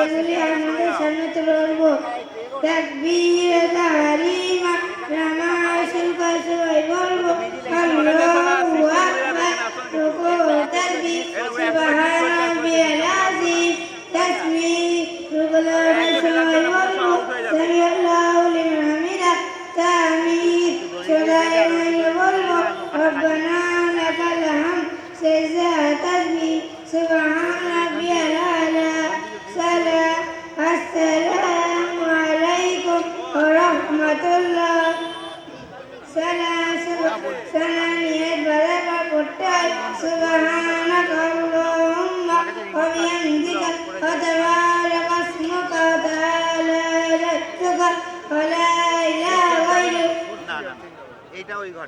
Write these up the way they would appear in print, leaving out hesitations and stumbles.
এগুলি আমাদের সামনে তুলে ধরবো। তাকবীর তাহরিমা নামাজ শুরু করার সময় বলবো আল্লাহু আকবার, রুকু তাসবিহ সুবহান রাব্বিয়াল আযীম, তাসবিহ রুকুর সময় বলবো সামি আল্লাহু লিমান হামিদা, তাহমিদ সদায় বলবো রব্বানা লাকাল হামদ, সেজদা তাসবিহ সুবহান রাব্বিয়াল আলা। সালাম আসসালামু আলাইকুম ওয়া রাহমাতুল্লাহ। সালামিয়াত বারবার পড়তে হয় সুবহানাকা আল্লাহুম্মা ওয়া বিহামদিকা ওয়া তাবারাকা ইসমুকা ওয়া তাআলা জাদ্দুকা ওয়া লা ইলাহা গায়রুক।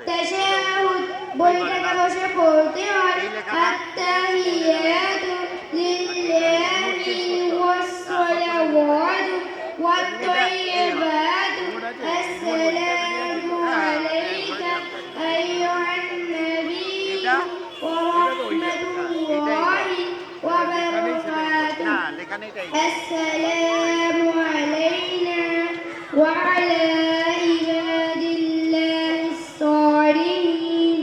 তাশাহুদ বইটাকে বসে পড়তে হয়। আত্তাহিয়াতু লিল্লাহি ওয়াস-সালাওয়াতু ওয়াত-তাইয়্যিবাতু আসসালামু আলাইকা আইয়ুহান নাবিয়্যু ওয়া রাহমাতুল্লাহি ওয়া বারাকাতুহু। আসসালামু আলাইনা ওয়া আলা ইবাদিল্লাহিস সালিহিন।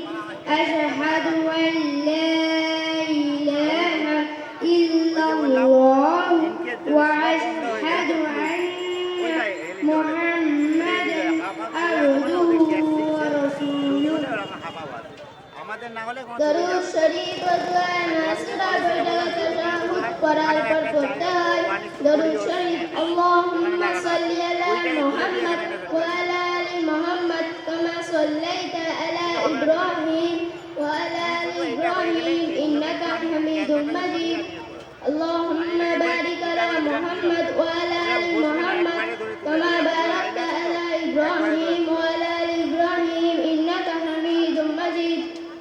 আশহাদু আন লা ইলাহা ইল্লাল্লাহু ওয়া আশহাদু আন্না মুহাম্মাদান আবদুহু ওয়া রাসূলুহু। দরুদ শরীফ ও দুআ মাসুরা বইটাকে পড়ার পর পড়তে হয়। দরুদ শরীফ আল্লাহুম্মা সাল্লি আলা মুহাম্মাদ ওয়া আলা আলি মুহাম্মাদ কামা সাল্লাইতা আলা ইব্রাহিম ওয়া আলা আলি ইব্রাহিম ইন্নাকা হামিদুম মাজিদ। اللهم بارك على محمد وعلى آل محمد كما باركت على إبراهيم وعلى آل إبراهيم إنك حميد مجيد.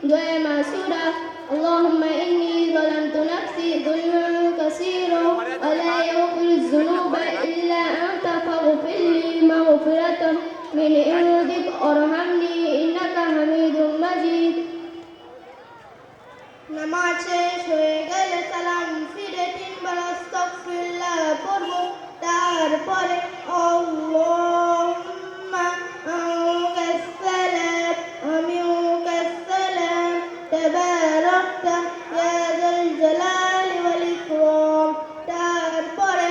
دعاء معصورة. اللهم إني ظلمت نفسي ظلما كثيرا ولا يغفر الذنوب إلا أنت فاغفر لي مغفرة من عندك وارحمني إنك حميد مجيد. নামাজ শেষ হয়ে গেলে সালাম ফিরে তিনবার আস্তাগফিরুল্লাহ পড়ব। তারপরে আল্লাহুম্মা আনকাস সালাম মিনকাস সালাম তাবারাকতা ইয়া যাল জালালি ওয়াল ইকরাম। তারপরে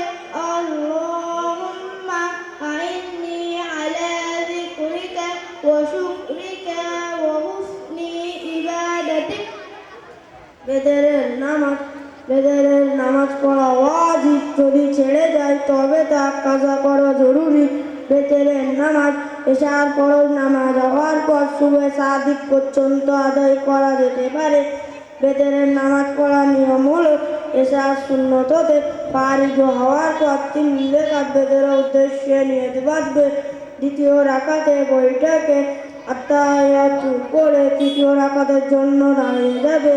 আল্লাহুম্মা আইন্নি আলা যিকরিকা ওয়া শুকরিকা ওয়া হুসনি ইবাদাতিক। বেদেরের নামাজ পড়া ওয়াজিব, যদি ছেড়ে যায় তবে তা কাজা করা জরুরি। বেদেরের নামাজ এশার ফরজ নামাজ হওয়ার পর সুবহে সাদিক পর্যন্ত আদায় করা যেতে পারে। বেদেরের নামাজ পড়ার নিয়ম হলো এশার সুন্নত হতে ফারিগ হওয়ার পর 3 রাকাত বেদেরের উদ্দেশ্যে নিয়ত বাঁধবে। দ্বিতীয় রাকাতে বইটাকে আত্তাহিয়াতু পড়ে তৃতীয় রাকাতের জন্য দাঁড়িয়ে যাবে।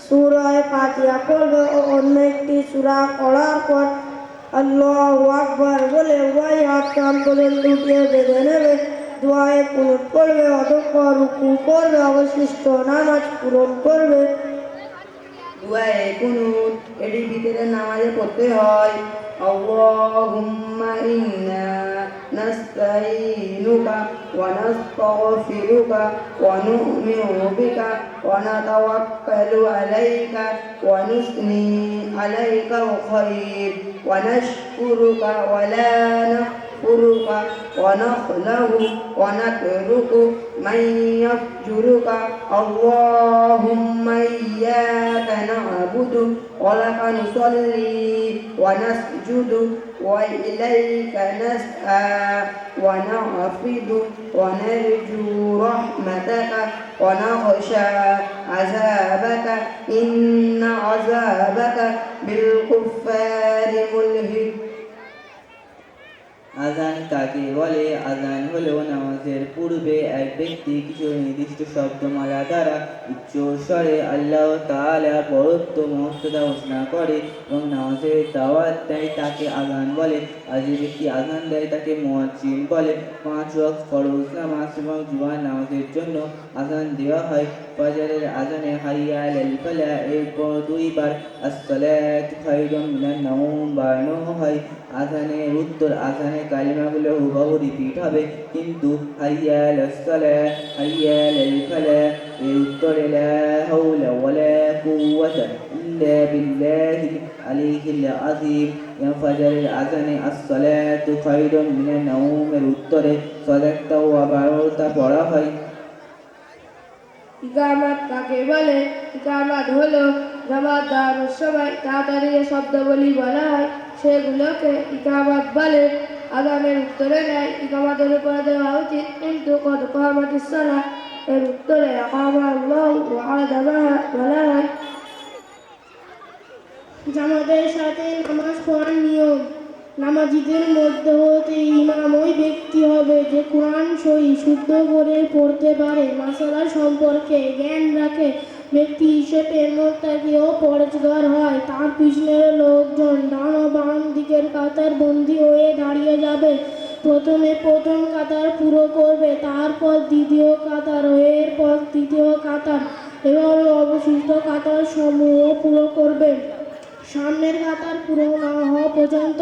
সূরা ফাতিহা পড়বে ও অন্য একটি সূরা পড়ার পর আল্লাহু আকবার বলে উভয় হাত কান পর্যন্ত উঠিয়ে বেঁধে নেবে। দোয়ায়ে কুনুত পড়বে, অতঃপর রুকু করবে, অবশিষ্ট নামাজ পূরণ করবে। দোয়ায়ে কুনুত এটি ভিতরে নামাজে পড়তে হয়। আল্লাহুম্মা ইন্না নাস্তাঈনুকা ওয়া নাস্তাগফিরুকা ওয়া নু'মিনু বিকা ওয়া নাতাওয়াক্কালু আলাইকা ওয়া নুসনি আলাইকাল খায়র ওয়া নাশকুরুকা ওয়া লা নাকফুরুকা ওয়া নাখলাউ ওয়া নাতরুকু মান ইয়াফজুরুকা। আল্লাহুম্মা ইয়্যাকা না'বুদু ওয়া লাকা নুসাল্লি ওয়া নাসজুদু ওয়া ইলাইকা নাসআ ওয়া না'ফিদু ওয়া নারজু রাহমাতাকা ওয়া নাখশা আযাবাকা ইন্না আযাবাকা বিল কুফফারি মুলহিক। আযান কাকে বলে? আযান হলো নামাজের পূর্বে এক ব্যক্তি কিছু নির্দিষ্ট শব্দমালা দ্বারা উচ্চ স্বরে আল্লাহ তাআলার বরত্ব মহত্ত্বতা ঘোষণা করে এবং নামাজের দাওয়াত দেয়, তাকে আযান বলে। আর যে ব্যক্তি আযান দেয় তাকে মুয়াজ্জিন বলে। 5 ওয়াক্ত ফরজ নামাজ এবং জুমার নামাজের জন্য আযান দেওয়া হয়। ফজরের আযানে হাইয়া আলাল ফালাহ এরপর 2 বার আসসালাতু খায়রুম মিনান নাওম বাড়ানো হয়। আযানের উত্তর আযানের কালিমাগুলো হুবহু রিপিট হবে, কিন্তু হাইয়া আলাস সালাহ হাইয়া আলাল ফালাহ এর উত্তরে লা হাওলা ওয়ালা কুওয়াতা ইল্লা বিল্লাহিল আলিয়্যিল আযীম। ফজরের আযানে আসসালাতু খায়রুম মিনান নাওম এর উত্তরে সাদাক্তা ওয়া বারারতা পড়া হয়। ইকামাত কাকে বলে? ইকামাত হলো নামাজ দাঁড়ানোর সময় তাড়াতাড়ি যে শব্দগুলি বলা হয় সেগুলোকে ইকামাত বলে। আযানের উত্তরে নেয় ইকামাতের উপরে দেওয়া উচিত, কিন্তু কদ কামাতিস সালাহ এর উত্তরে আকামা আল্লাহু ওয়া আদামাহা বলা হয়। জামাতের সাথে নামাজ পড়ার নিয়ম। নামাজীদের মধ্যে হতে ইমাম ওই ব্যক্তি হবে যে কোরআন সহি শুদ্ধ করে পড়তে পারে, মাসালা সম্পর্কে জ্ঞান রাখে। ব্যক্তি হিসেবে মুত্তাকি ও পরহেজগার হয়। তার পিছনের লোকজন ডান ও বাম দিকের কাতার বন্দী হয়ে দাঁড়িয়ে যাবে। প্রথমে প্রথম কাতার পুরো করবে, তারপর দ্বিতীয় কাতার, এরপর তৃতীয় কাতার, এভাবে অবশিষ্ট কাতার সমূহ পুরো করবে। সামনের কাতার পুরো না হওয়া পর্যন্ত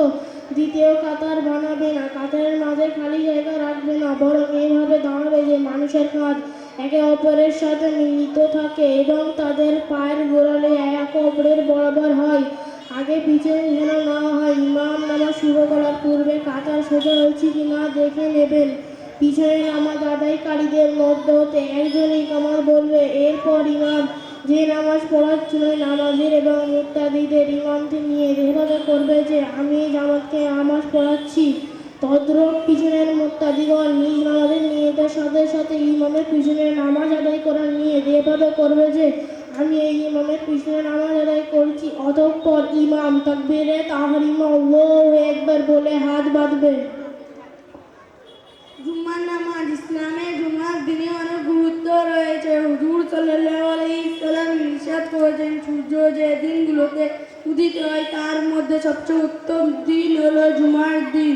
দ্বিতীয় কাতার বানাবে না। কাতারের মাঝে খালি জায়গা রাখবে না, বরং এইভাবে দাঁড়াবে যে মানুষের কাঁধ একে অপরের সাথে মিলিত থাকে এবং তাদের পায়ের গোড়ালি এক অপরের বরাবর হয়। আগে পিছনে যেন না হয়। ইমাম নামাজ শুরু করার পূর্বে কাতার সোজা হয়েছে কিনা দেখে নেবেন। পিছনে নামাজ আদায়কারীদের মধ্যে হতে একজন ইকামত বলবে, এরপর ইমাম যে নামাজ পড়াচ্ছিল নামাজের এবং মুক্তাদিদের ইমামকে নিয়ে এভাবে করবে যে আমি জামাতকে নামাজ পড়াচ্ছি। তদ্রূপ পিছনের মুক্তাদিগণ নিজ নামাজের নিয়তের সাথে সাথে ইমামের পিছনে নামাজ আদায় করার নিয়ত এভাবে করবে যে আমি এই ইমামের পিছনে নামাজ আদায় করছি। অতঃপর ইমাম তাকবীরে তাহরিমা আল্লাহু আকবার বলে হাত বাঁধবে। জুমার নামাজ। ইসলামে জুমার দিনে অনেক গুরুত্ব রয়েছে। হুজুর সাল্লাল্লাহু আলাইহি সাল্লাম ইরশাদ করেছেন, সূর্য যে দিনগুলোতে উদিত হয় তার মধ্যে সবচেয়ে উত্তম দিন হলো জুমার দিন।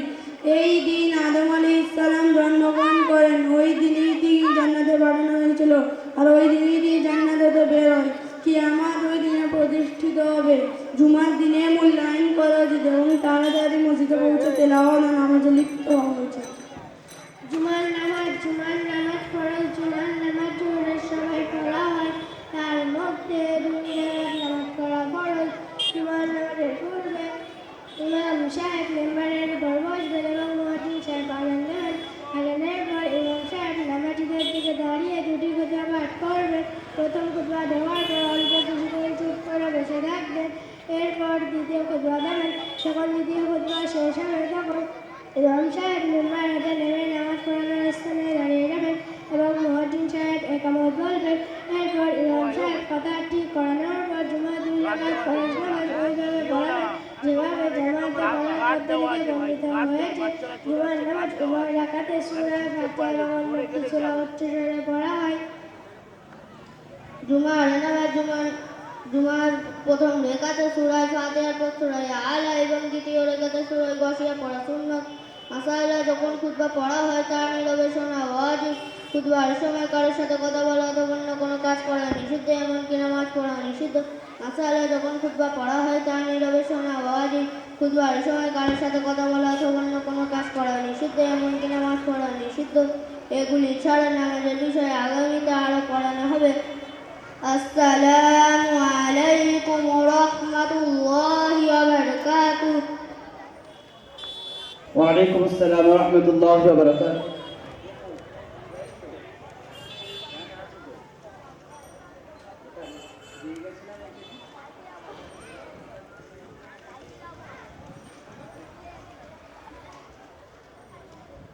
এই দিন আদম আলাইহিস সালাম জন্মগ্রহণ করেন। ওই দিনেই জান্নাতে পাঠানো হয়েছিল, আর ওই দিনেই জান্নাত হতে বের হয়। কিয়ামত ওই দিনে প্রতিষ্ঠিত হবে। জুমার দিনে মূল্যায়ন করা উচিত এবং তাড়াতাড়ি মসজিদে পৌঁছে তেলাওয়াত ও নামাজে লিপ্ত হওয়া উচিত। জুমার নামাজ। জুমার নামাজ ফরজ। জুমার নামাজ জোহরের সময় পড়া হয়, তার মধ্যে 2 রাকাত নামাজ পড়া ফরজ। জুমার নামাজের পূর্বে ইমাম সাহেব মেম্বারের উপর বসবেন এবং মুয়াজ্জিন সাহেব আযান দেবেন। আযানের পর ইমাম সাহেব নামাজীদের দিকে দাঁড়িয়ে 2টি খুতবা পাঠ করবেন। প্রথম খুতবা দেওয়ার পর অল্প কিছু করে চুপ করে বসে থাকবেন। এরপর দ্বিতীয় খুতবা দেবেন। যখন দ্বিতীয় খুতবা শেষ হবে তখন ইমাম সাহেব মিম্বার হতে নেমে নামাজ পড়ানোর স্থানে দাঁড়িয়ে যাবেন এবং মুয়াজ্জিন সাহেব একামত বলবেন। এরপর ইমাম সাহেব কাতারটি করানোর পর জুমার 2 রাকাত ফরজ নামাজ ওইভাবে পড়াবেন যেভাবে জামাতে পড়ার পদ্ধতিতে বর্ণিত হয়েছে। জুমার নামাজ উভয় রাকাতে সূরা ফাতিহা এবং মুক্তি সূরা উচ্চস্বরে পড়া হয়। জুমার নামাজ। জুমার প্রথম রেখাতে সূরা ফাতিহার পর সূরা আলা এবং দ্বিতীয় রেখাতে সূরা গাশিয়া পড়া সুন্নাত। মাসালা। যখন খুতবা পড়া হয় তা নীরবে শোনা ওয়াজিব। খুতবার সময় কারোর সাথে কথা বলা অথবা অন্য কোনো কাজ করা নিষিদ্ধ, এমনকি নামাজ পড়া নিষিদ্ধ। মাসালা। যখন খুতবা পড়া হয় তা নীরবে শোনা ওয়াজিব। খুতবার সময় কারোর সাথে কথা বলা অথবা অন্য কোনো কাজ করা নিষিদ্ধ, এমনকি নামাজ পড়া নিষিদ্ধ। এগুলি ছাড়া নামাজের বিষয়ে আগামীতে আরো পড়ানো হবে। আসসালামু আলাইকুম ওয়া রাহমাতুল্লাহি ওয়া বারাকাতুহু। ওয়ালাইকুম আসসালাম ওয়া রাহমাতুল্লাহি ওয়া বারাকাতুহু।